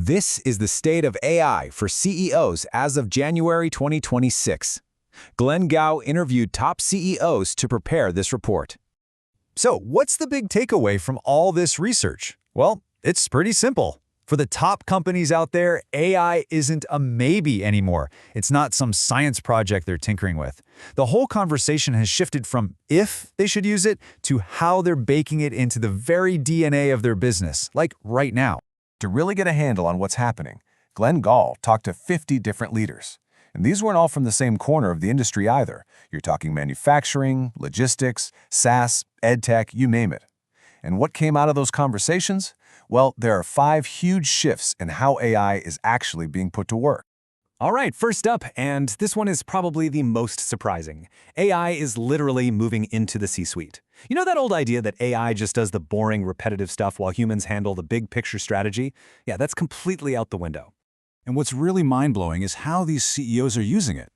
This is the state of AI for CEOs as of January 2026. Glenn Gao interviewed top CEOs to prepare this report. So, what's the big takeaway from all this research? Well, it's pretty simple. For the top companies out there, AI isn't a maybe anymore. It's not some science project they're tinkering with. The whole conversation has shifted from if they should use it to how they're baking it into the very DNA of their business, like right now. To really get a handle on what's happening, Glenn Gall talked to 50 different leaders. And these weren't all from the same corner of the industry either. You're talking manufacturing, logistics, SaaS, EdTech, you name it. And what came out of those conversations? Well, there are 5 huge shifts in how AI is actually being put to work. All right, first up, and this one is probably the most surprising. AI is literally moving into the C-suite. You know that old idea that AI just does the boring, repetitive stuff while humans handle the big picture strategy? Yeah, that's completely out the window. And what's really mind-blowing is how these CEOs are using it.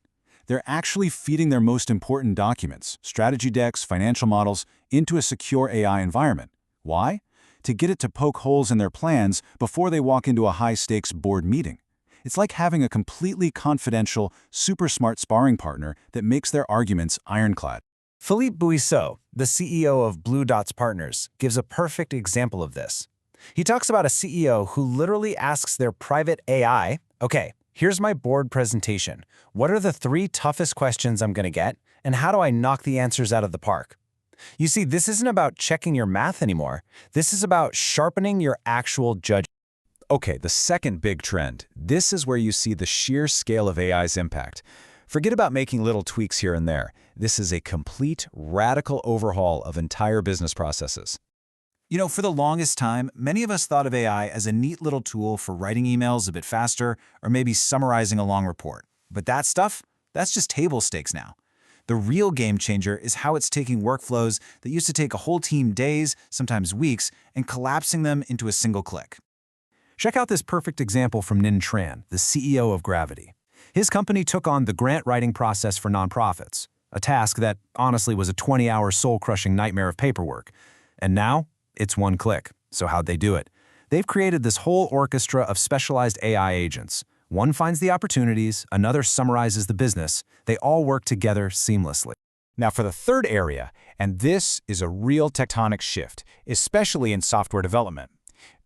They're actually feeding their most important documents, strategy decks, financial models, into a secure AI environment. Why? To get it to poke holes in their plans before they walk into a high-stakes board meeting. It's like having a completely confidential, super smart sparring partner that makes their arguments ironclad. Philippe Bouisseau, the CEO of Blue Dots Partners, gives a perfect example of this. He talks about a CEO who literally asks their private AI, okay, here's my board presentation. What are the 3 toughest questions I'm going to get, and how do I knock the answers out of the park? You see, this isn't about checking your math anymore. This is about sharpening your actual judgment. Okay, the second big trend. This is where you see the sheer scale of AI's impact. Forget about making little tweaks here and there. This is a complete, radical overhaul of entire business processes. You know, for the longest time, many of us thought of AI as a neat little tool for writing emails a bit faster or maybe summarizing a long report. But that stuff, that's just table stakes now. The real game changer is how it's taking workflows that used to take a whole team days, sometimes weeks, and collapsing them into a single click. Check out this perfect example from Ninh Tran, the CEO of Gravity. His company took on the grant writing process for nonprofits, a task that honestly was a 20-hour soul-crushing nightmare of paperwork. And now, it's one click. So how'd they do it? They've created this whole orchestra of specialized AI agents. One finds the opportunities, another summarizes the business. They all work together seamlessly. Now for the third area, and this is a real tectonic shift, especially in software development.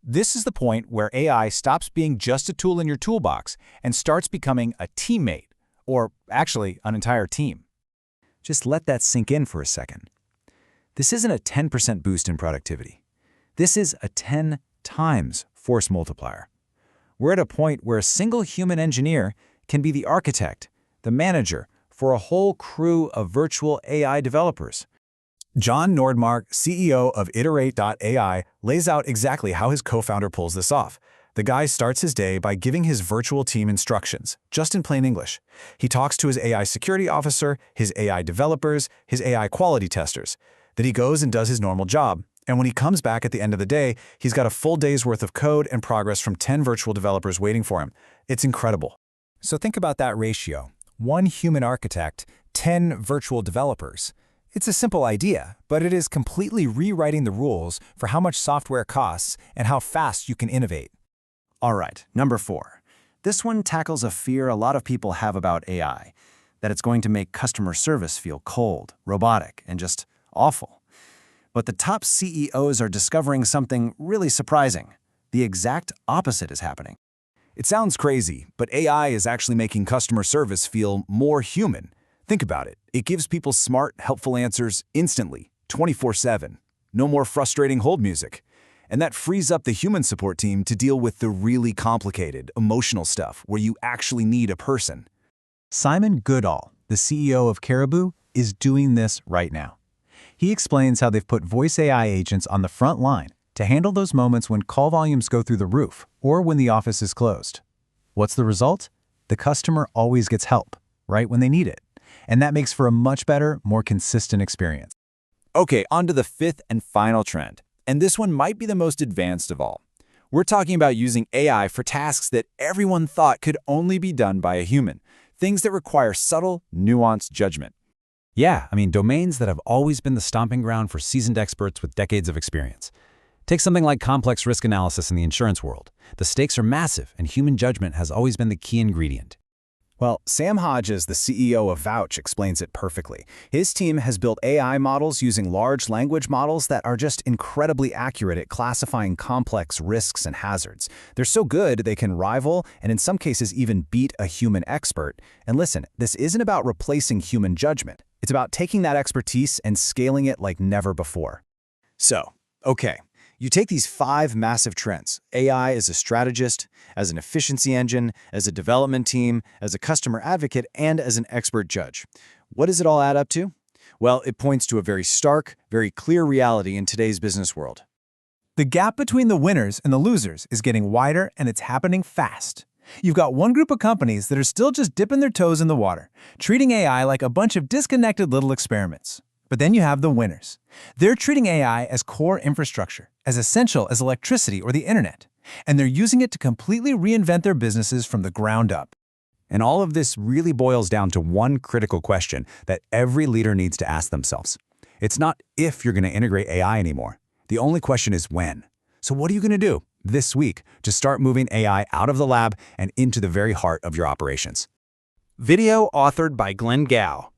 This is the point where AI stops being just a tool in your toolbox and starts becoming a teammate, or actually an entire team. Just let that sink in for a second. This isn't a 10% boost in productivity. This is a 10 times force multiplier. We're at a point where a single human engineer can be the architect, the manager, for a whole crew of virtual AI developers. John Nordmark, CEO of Iterate.ai, lays out exactly how his co-founder pulls this off. The guy starts his day by giving his virtual team instructions, just in plain English. He talks to his AI security officer, his AI developers, his AI quality testers. Then he goes and does his normal job. And when he comes back at the end of the day, he's got a full day's worth of code and progress from 10 virtual developers waiting for him. It's incredible. So think about that ratio. 1 human architect, 10 virtual developers. It's a simple idea, but it is completely rewriting the rules for how much software costs and how fast you can innovate. All right, number 4. This one tackles a fear a lot of people have about AI, that it's going to make customer service feel cold, robotic, and just awful. But the top CEOs are discovering something really surprising. The exact opposite is happening. It sounds crazy, but AI is actually making customer service feel more human. Think about it. It gives people smart, helpful answers instantly, 24/7. No more frustrating hold music. And that frees up the human support team to deal with the really complicated, emotional stuff where you actually need a person. Simon Goodall, the CEO of Caribou, is doing this right now. He explains how they've put voice AI agents on the front line to handle those moments when call volumes go through the roof or when the office is closed. What's the result? The customer always gets help, right when they need it. And that makes for a much better, more consistent experience. Okay, on to the 5th and final trend. And this one might be the most advanced of all. We're talking about using AI for tasks that everyone thought could only be done by a human. Things that require subtle, nuanced judgment. Yeah, domains that have always been the stomping ground for seasoned experts with decades of experience. Take something like complex risk analysis in the insurance world. The stakes are massive, and human judgment has always been the key ingredient. Well, Sam Hodges, the CEO of Vouch, explains it perfectly. His team has built AI models using large language models that are just incredibly accurate at classifying complex risks and hazards. They're so good they can rival and in some cases even beat a human expert. And listen, this isn't about replacing human judgment. It's about taking that expertise and scaling it like never before. So, okay. You take these 5 massive trends, AI as a strategist, as an efficiency engine, as a development team, as a customer advocate, and as an expert judge. What does it all add up to? Well, it points to a very stark, very clear reality in today's business world. The gap between the winners and the losers is getting wider, and it's happening fast. You've got one group of companies that are still just dipping their toes in the water, treating AI like a bunch of disconnected little experiments. But then you have the winners. They're treating AI as core infrastructure, as essential as electricity or the internet, and they're using it to completely reinvent their businesses from the ground up. And all of this really boils down to one critical question that every leader needs to ask themselves. It's not if you're going to integrate AI anymore. The only question is when. So what are you going to do this week to start moving AI out of the lab and into the very heart of your operations? Video authored by Glenn Gao.